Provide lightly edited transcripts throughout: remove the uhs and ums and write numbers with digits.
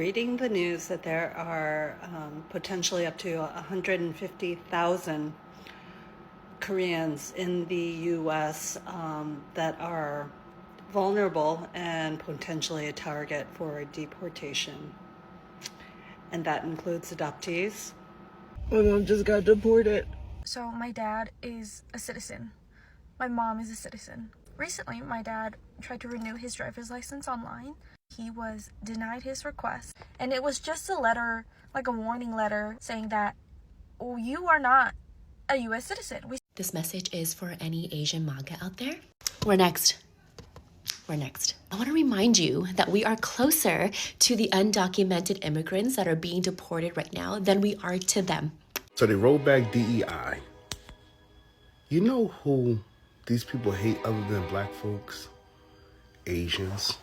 Reading the news that there are potentially up to 150,000 Koreans in the U.S. That are vulnerable and potentially a target for deportation. And that includes adoptees. My mom just got deported. So my dad is a citizen. My mom is a citizen. Recently, my dad tried to renew his driver's license online. He was denied his request, and it was just a letter, like a warning letter, saying that, oh, you are not a U.S. citizen. This message is for any Asian MAGA out there. We're next. I want to remind you that we are closer to the undocumented immigrants that are being deported right now than we are to them. So they rolled back DEI. You know who these people hate other than black folks? Asians.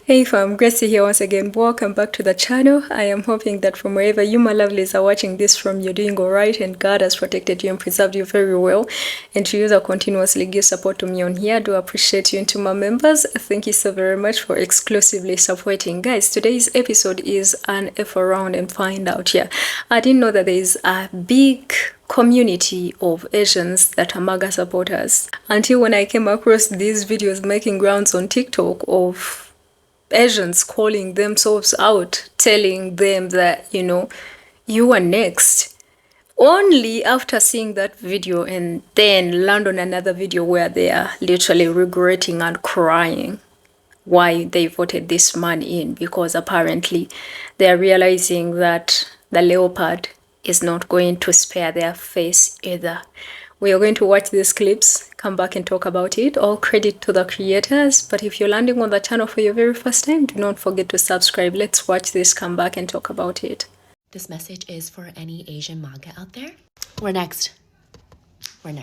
Hey fam, Gracie here once again. Welcome back to the channel. I am hoping that from wherever you my lovelies are watching this from, you're doing alright and God has protected you and preserved you very well. And to you that continuously give support to me on here, I do appreciate you. And to my members, thank you so very much for exclusively supporting. Guys, today's episode is an F around and find out here. I didn't know that there is a big community of Asians that are MAGA supporters until when I came across these videos making rounds on TikTok of Asians calling themselves out, telling them that, you are next. Only after seeing that video and then land on another video where they are literally regretting and crying why they voted this man in, because apparently they are realizing that the leopard is not going to spare their face either. We are going to watch these clips, come back and talk about it. All credit to the creators. But if you're landing on the channel for your very first time, do not forget to subscribe. Let's watch this, come back and talk about it. This message is for any Asian MAGA out there. We're next. I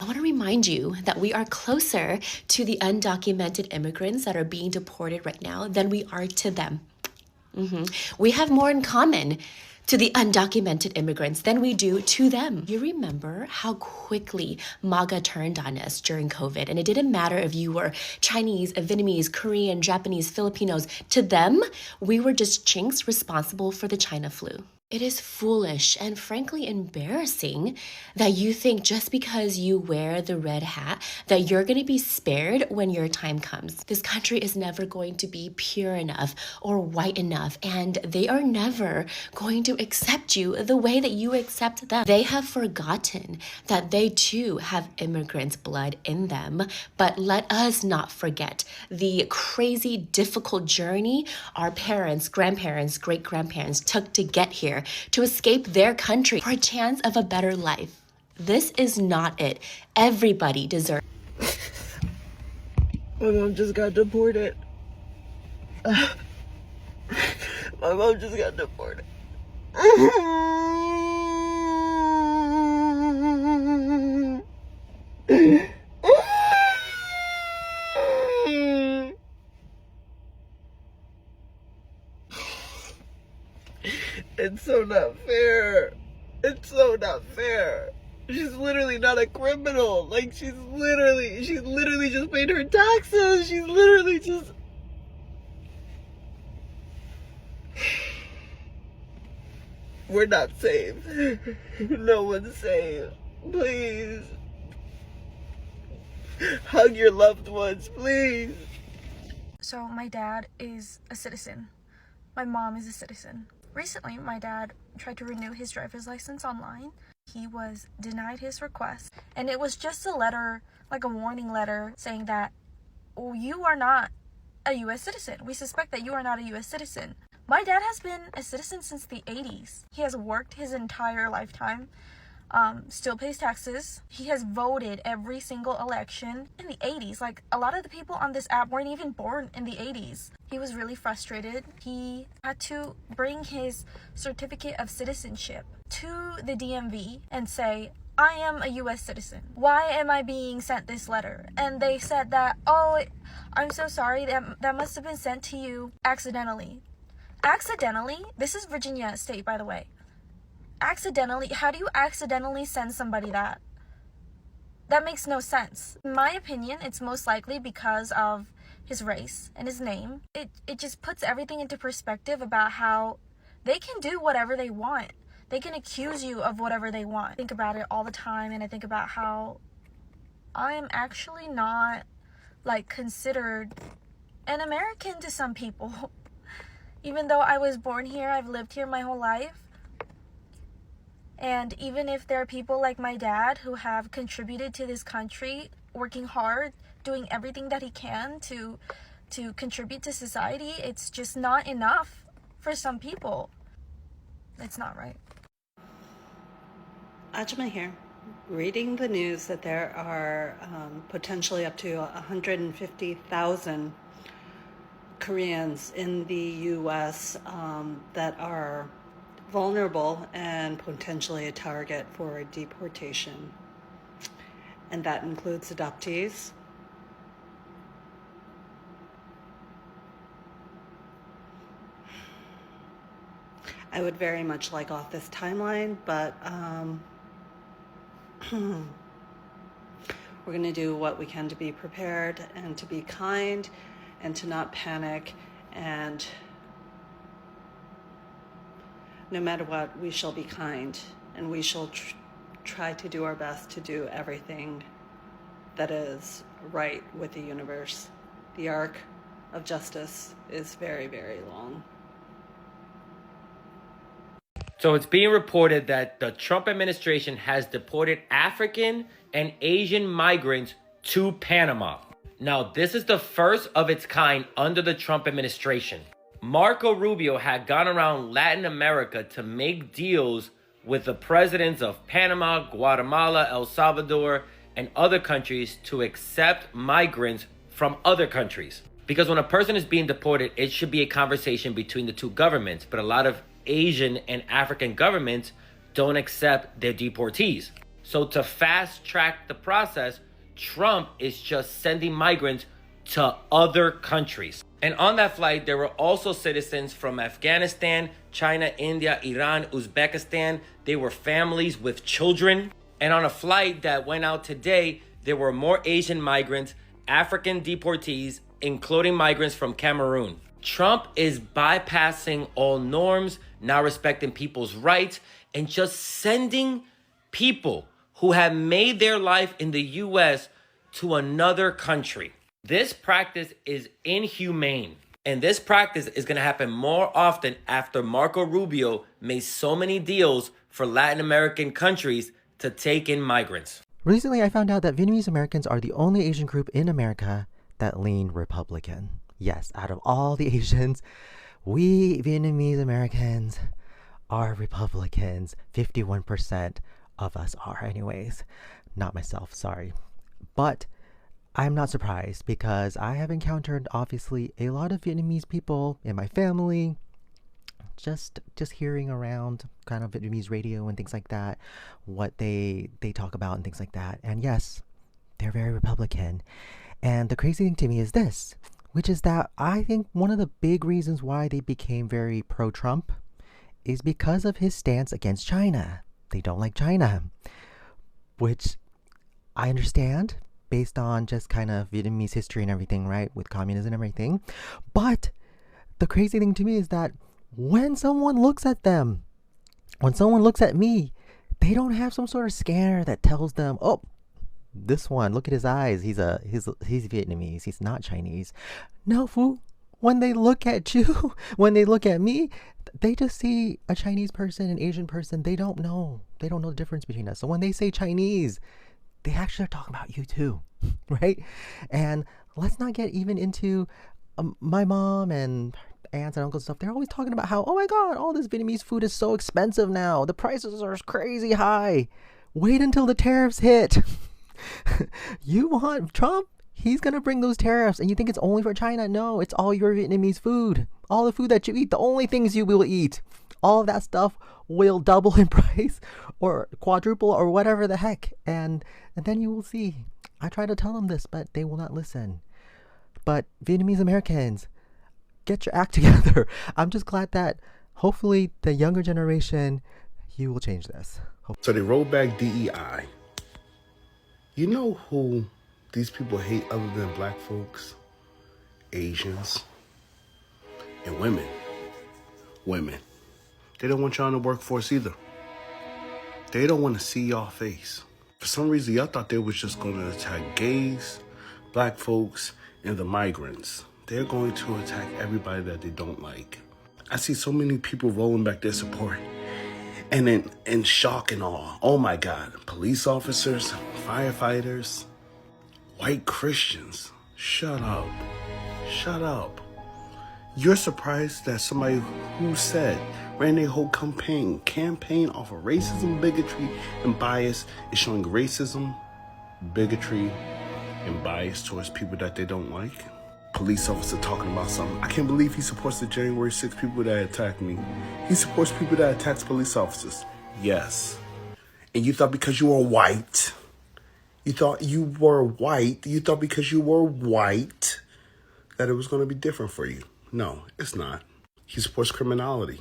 want to remind you that we are closer to the undocumented immigrants that are being deported right now than we are to them. We have more in common to the undocumented immigrants than we do to them. You remember how quickly MAGA turned on us during COVID, and it didn't matter if you were Chinese, Vietnamese, Korean, Japanese, Filipinos. To them, we were just chinks responsible for the China flu. It is foolish and frankly embarrassing that you think just because you wear the red hat that you're going to be spared when your time comes. This country is never going to be pure enough or white enough, and they are never going to accept you the way that you accept them. They have forgotten that they too have immigrants' blood in them, but let us not forget the crazy, difficult journey our parents, grandparents, great-grandparents took to get here, to escape their country for a chance of a better life. This is not it. Everybody deserves. My mom just got deported. My mom just got deported. It's so not fair. It's so not fair. She's literally not a criminal. Like, she's literally just paid her taxes. She's literally just... We're not safe. No one's safe. Please. Hug your loved ones, please. So my dad is a citizen. My mom is a citizen. Recently, my dad tried to renew his driver's license online. He was denied his request, and it was just a letter, like a warning letter, saying that, oh, you are not a U.S. citizen. We suspect that you are not a U.S. citizen. My dad has been a citizen since the 80s. He has worked his entire lifetime, still pays taxes. He has voted every single election in the 80s. Like, a lot of the people on this app weren't even born in the 80s. He was really frustrated. He had to bring his certificate of citizenship to the DMV and say, I am a U.S. citizen. Why am I being sent this letter? And they said that, oh, I'm so sorry, that must have been sent to you accidentally. Accidentally? This is Virginia State, by the way. Accidentally? How do you accidentally send somebody that? That makes no sense. In my opinion, it's most likely because of his race and his name. It just puts everything into perspective about how they can do whatever they want. They can accuse you of whatever they want. I think about it all the time, and I think about how I am actually not like considered an American to some people. Even though I was born here, I've lived here my whole life. And even if there are people like my dad who have contributed to this country, working hard, doing everything that he can to contribute to society, it's just not enough for some people. It's not right. Ajma here, reading the news that there are potentially up to 150,000 Koreans in the U.S. That are vulnerable and potentially a target for deportation. And that includes adoptees. I would very much like off this timeline, but we're going to do what we can to be prepared and to be kind and to not panic, and no matter what, we shall be kind, and we shall try to do our best to do everything that is right with the universe. The arc of justice is very, very long. So it's being reported that the Trump administration has deported African and Asian migrants to Panama. Now, this is the first of its kind under the Trump administration. Marco Rubio had gone around Latin America to make deals with the presidents of Panama, Guatemala, El Salvador, and other countries to accept migrants from other countries. Because when a person is being deported, it should be a conversation between the two governments, but a lot of Asian and African governments don't accept their deportees. So to fast track the process, Trump is just sending migrants to other countries. And on that flight, there were also citizens from Afghanistan, China, India, Iran, Uzbekistan. They were families with children. And on a flight that went out today, there were more Asian migrants, African deportees, including migrants from Cameroon. Trump is bypassing all norms, not respecting people's rights, and just sending people who have made their life in the U.S. to another country. This practice is inhumane. And this practice is going to happen more often after Marco Rubio made so many deals for Latin American countries to take in migrants. Recently, I found out that Vietnamese Americans are the only Asian group in America that lean Republican. Yes, out of all the Asians, we Vietnamese Americans are Republicans. 51% of us are anyways. Not myself, sorry. But I'm not surprised because I have encountered obviously a lot of Vietnamese people in my family, just hearing around kind of Vietnamese radio and things like that, what they talk about and things like that. And yes, they're very Republican. And the crazy thing to me is this, which is that I think one of the big reasons why they became very pro-Trump is because of his stance against China. They don't like China, which I understand based on just kind of Vietnamese history and everything, right? With communism and everything. But the crazy thing to me is that when someone looks at them, when someone looks at me, they don't have some sort of scanner that tells them, oh, this one, look at his eyes. He's Vietnamese. He's not Chinese. No, fool. When they look at you, when they look at me, they just see a Chinese person, an Asian person. They don't know. They don't know the difference between us. So when they say Chinese, they actually are talking about you too, right? And let's not get even into my mom and aunts and uncles and stuff. They're always talking about how, oh my God, all this Vietnamese food is so expensive now. The prices are crazy high. Wait until the tariffs hit. You want Trump? He's going to bring those tariffs and you think it's only for China? No, it's all your Vietnamese food. All the food that you eat, the only things you will eat. All of that stuff will double in price or quadruple or whatever the heck. And then you will see. I try to tell them this, but they will not listen. But Vietnamese Americans, get your act together. I'm just glad that hopefully the younger generation, you will change this. So they rolled back DEI. You know who these people hate other than black folks? Asians, and women. Women. They don't want y'all in the workforce either. They don't want to see y'all face. For some reason, y'all thought they was just going to attack gays, black folks, and the migrants. They're going to attack everybody that they don't like. I see so many people rolling back their support and in shock and awe. Oh my God. Police officers, firefighters, white Christians. Shut up. Shut up. You're surprised that somebody who said ran their whole campaign off of racism, bigotry, and bias is showing racism, bigotry, and bias towards people that they don't like? Police officer talking about something. I can't believe he supports the January 6 people that attacked me. He supports people that attacks police officers. Yes. And you thought because you were white, you thought because you were white that it was going to be different for you. No, it's not. He supports criminality.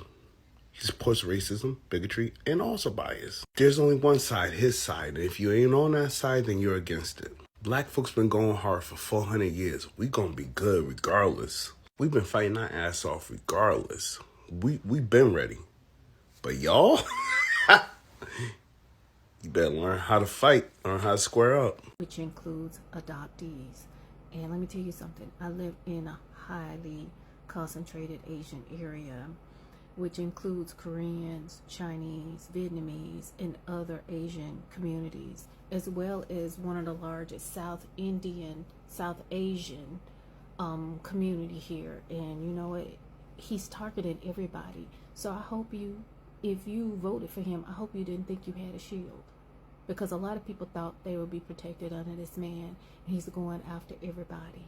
He supports racism, bigotry, and also bias. There's only one side, his side. And if you ain't on that side, then you're against it. Black folks been going hard for 400 years. We gonna be good regardless. We've been fighting our ass off regardless. We been ready. But y'all, you better learn how to fight, learn how to square up. Which includes adoptees. And let me tell you something. I live in a highly concentrated Asian area, which includes Koreans, Chinese, Vietnamese, and other Asian communities, as well as one of the largest South Asian community here. And you know what? He's targeting everybody. So I hope if you voted for him, I hope you didn't think you had a shield. Because a lot of people thought they would be protected under this man, and he's going after everybody.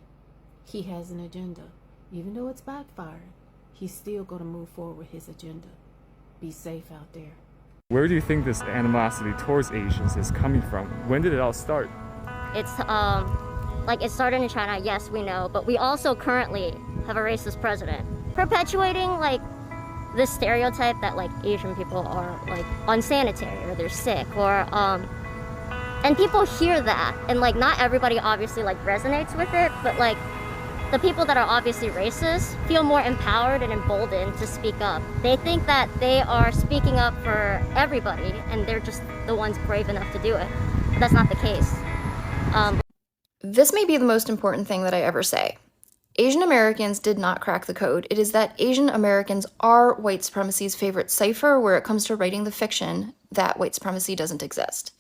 He has an agenda. Even though it's backfired, he's still going to move forward with his agenda. Be safe out there. Where do you think this animosity towards Asians is coming from? When did it all start? It's it started in China, yes, we know, but we also currently have a racist president perpetuating this stereotype that Asian people are unsanitary or they're sick or and people hear that and not everybody obviously resonates with it, but the people that are obviously racist feel more empowered and emboldened to speak up. They think that they are speaking up for everybody and they're just the ones brave enough to do it. But that's not the case. This may be the most important thing that I ever say. Asian Americans did not crack the code. It is that Asian Americans are white supremacy's favorite cipher where it comes to writing the fiction that white supremacy doesn't exist.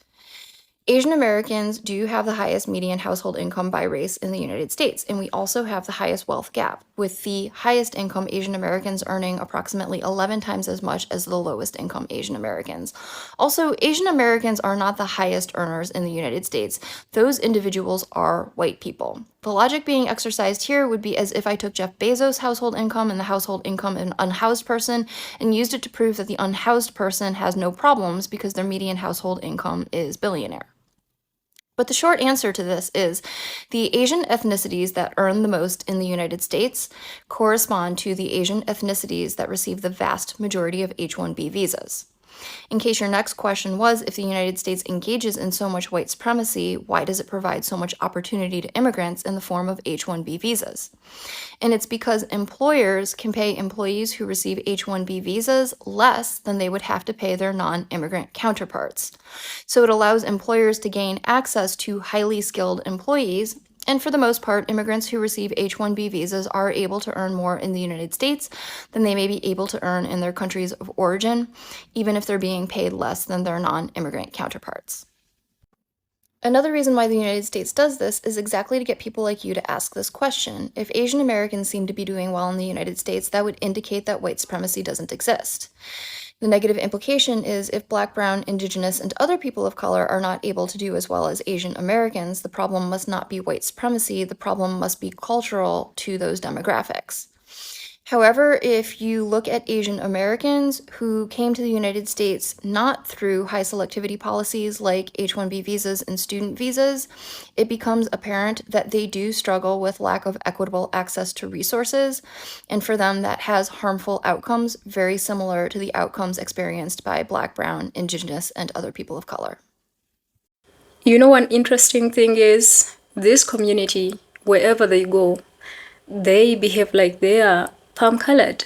Asian Americans do have the highest median household income by race in the United States, and we also have the highest wealth gap, with the highest income Asian Americans earning approximately 11 times as much as the lowest income Asian Americans. Also, Asian Americans are not the highest earners in the United States. Those individuals are white people. The logic being exercised here would be as if I took Jeff Bezos' household income and the household income of an unhoused person and used it to prove that the unhoused person has no problems because their median household income is billionaire. But the short answer to this is the Asian ethnicities that earn the most in the United States correspond to the Asian ethnicities that receive the vast majority of H-1B visas. In case your next question was, if the United States engages in so much white supremacy, why does it provide so much opportunity to immigrants in the form of H-1B visas? And it's because employers can pay employees who receive H-1B visas less than they would have to pay their non-immigrant counterparts. So it allows employers to gain access to highly skilled employees. And for the most part, immigrants who receive H-1B visas are able to earn more in the United States than they may be able to earn in their countries of origin, even if they're being paid less than their non-immigrant counterparts. Another reason why the United States does this is exactly to get people like you to ask this question. If Asian Americans seem to be doing well in the United States, that would indicate that white supremacy doesn't exist. The negative implication is if Black, Brown, Indigenous, and other people of color are not able to do as well as Asian Americans, the problem must not be white supremacy, the problem must be cultural to those demographics. However, if you look at Asian Americans who came to the United States not through high selectivity policies like H-1B visas and student visas, it becomes apparent that they do struggle with lack of equitable access to resources, and for them that has harmful outcomes very similar to the outcomes experienced by Black, Brown, Indigenous, and other people of color. You know, one interesting thing is this community, wherever they go, they behave like they are palm colored.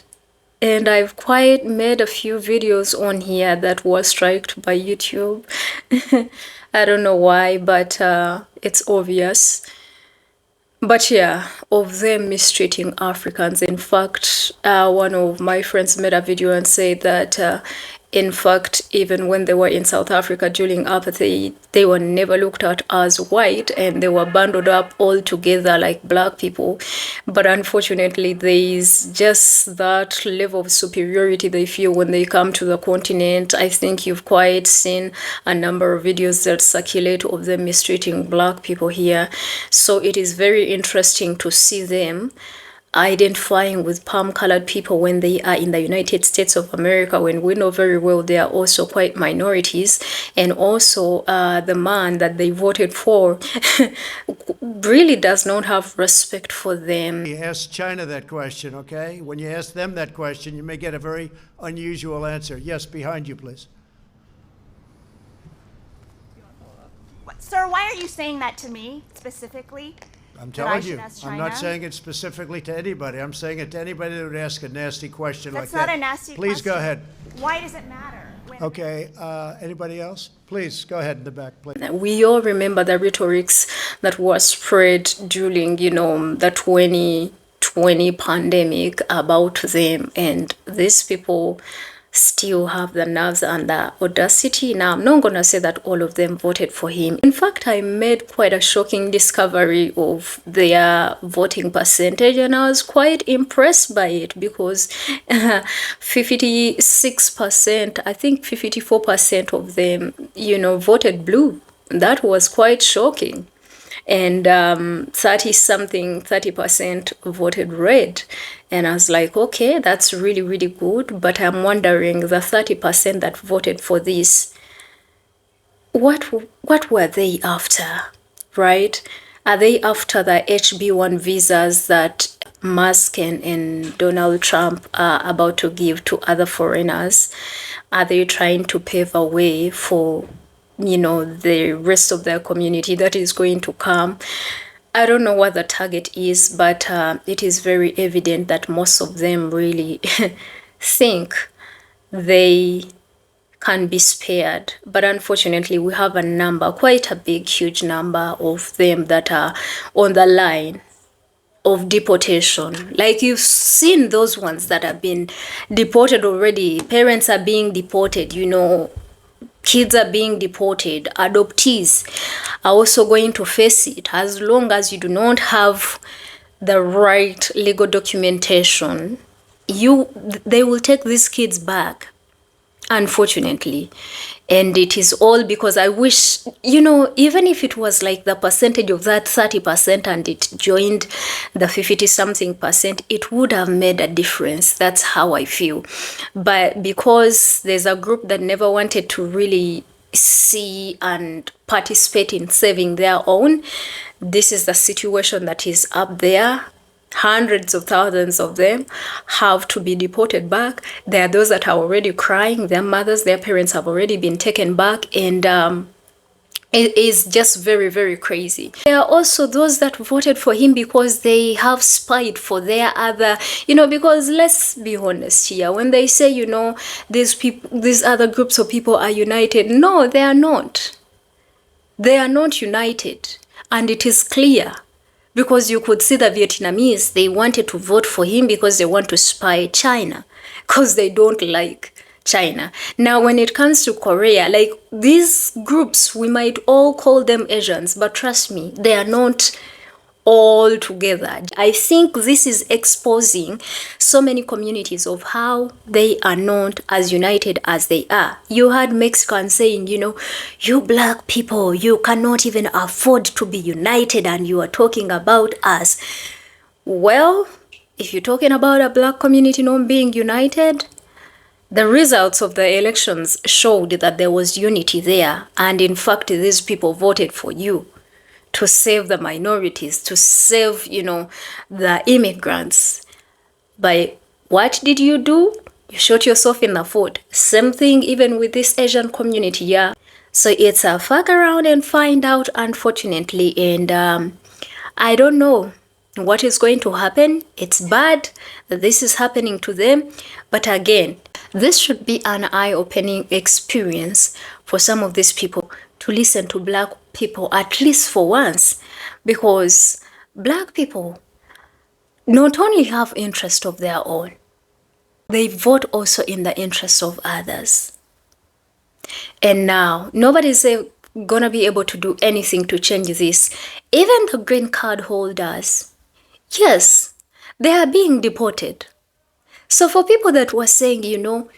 And I've quite made a few videos on here that were striked by YouTube. I don't know why, but it's obvious. But yeah, of them mistreating Africans. In fact, one of my friends made a video and said that, in fact, even when they were in South Africa during apartheid, they were never looked at as white and they were bundled up all together like black people. But unfortunately, there is just that level of superiority they feel when they come to the continent. I think you've quite seen a number of videos that circulate of them mistreating black people here. So it is very interesting to see them identifying with palm-colored people when they are in the United States of America, when we know very well they are also quite minorities. And also the man that they voted for really does not have respect for them. You ask China that question, okay? When you ask them that question, you may get a very unusual answer. Yes, behind you, please. Sir, why are you saying that to me specifically? I'm telling you, I'm not saying it specifically to anybody. I'm saying it to anybody that would ask a nasty question like that. That's not a nasty question. Please go ahead. Why does it matter? Okay, anybody else? Please, go ahead in the back, please. We all remember the rhetorics that was spread during, the 2020 pandemic about them, and these people still have the nerves and the audacity. Now, I'm not gonna say that all of them voted for him. In fact, I made quite a shocking discovery of their voting percentage, and I was quite impressed by it because 56%, I think 54% of them, voted blue. That was quite shocking. And 30% voted red. And I was like, okay, that's really, really good. But I'm wondering, the 30% that voted for this, what were they after, right? Are they after the HB1 visas that Musk and Donald Trump are about to give to other foreigners? Are they trying to pave a way for the rest of their community that is going to come? I don't know what the target is, but it is very evident that most of them really think they can be spared. But unfortunately, we have a number, quite a big, huge number of them that are on the line of deportation. Like, you've seen those ones that have been deported already. Parents are being deported, kids are being deported. Adoptees are also going to face it as long as you do not have the right legal documentation. They will take these kids back, unfortunately. And it is all because I wish, even if it was like the percentage of that 30% and it joined the 50-something percent, it would have made a difference. That's how I feel. But because there's a group that never wanted to really see and participate in saving their own, this is the situation that is up there. Hundreds of thousands of them have to be deported back. There are those that are already crying. Their mothers, their parents have already been taken back, and it is just very, very crazy. There are also those that voted for him because they have spite for their other, because let's be honest here, when they say, these other groups of people are united, no, they are not. They are not united, and it is clear. Because you could see the Vietnamese, they wanted to vote for him because they want to spy China, because they don't like China. Now, when it comes to Korea, like these groups, we might all call them Asians, but trust me, they are not all together. I think this is exposing so many communities of how they are not as united as they are. You heard Mexicans saying, you black people, you cannot even afford to be united and you are talking about us. Well, if you're talking about a black community not being united, the results of the elections showed that there was unity there. And in fact, these people voted for you to save the minorities, to save, the immigrants. But what did you do? You shot yourself in the foot. Same thing even with this Asian community, yeah. So it's a fuck around and find out, unfortunately. And I don't know what is going to happen. It's bad that this is happening to them. But again, this should be an eye-opening experience for some of these people to listen to black people, at least for once, because black people not only have interest of their own, they vote also in the interest of others. And now nobody's gonna be able to do anything to change this. Even the green card holders, yes, they are being deported. So for people that were saying, you know,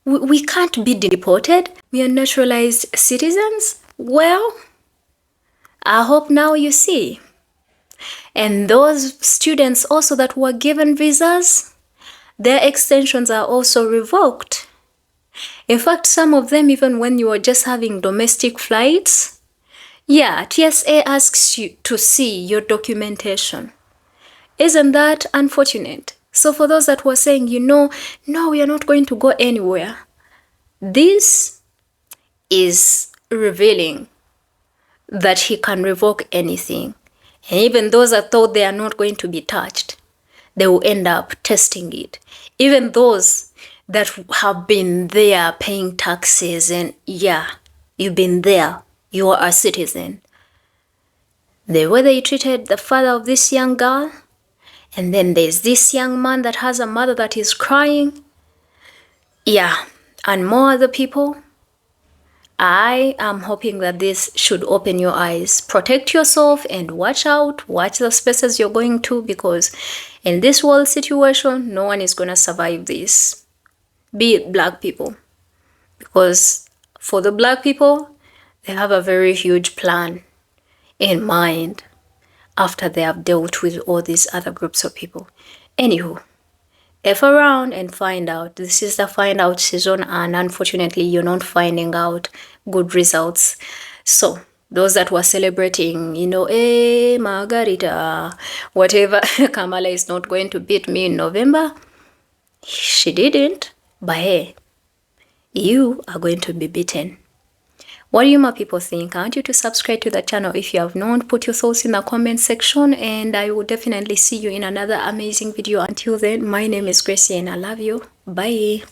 we can't be deported, we are naturalized citizens, well, I hope now you see. And those students also that were given visas, their extensions are also revoked. In fact, some of them, even when you are just having domestic flights, yeah, TSA asks you to see your documentation. Isn't that unfortunate? So for those that were saying, you know, no, we are not going to go anywhere, this is revealing that he can revoke anything. And even those that thought they are not going to be touched, they will end up testing it. Even those that have been there paying taxes and yeah, you've been there, you are a citizen. The way they treated the father of this young girl, and then there's this young man that has a mother that is crying. Yeah, and more other people. I am hoping that this should open your eyes. Protect yourself and watch out. Watch the spaces you're going to, because in this world situation, no one is going to survive this. Be it black people. Because for the black people, they have a very huge plan in mind after they have dealt with all these other groups of people. Anywho, F around and find out. This is the find out season, and unfortunately you're not finding out good results. So those that were celebrating, you know, hey Margarita, whatever, Kamala is not going to beat me in November. She didn't, but hey, you are going to be beaten. What do you my people think? I want you to subscribe to the channel if you have not. Put your thoughts in the comment section, and I will definitely see you in another amazing video. Until then, my name is Gracie and I love you. Bye.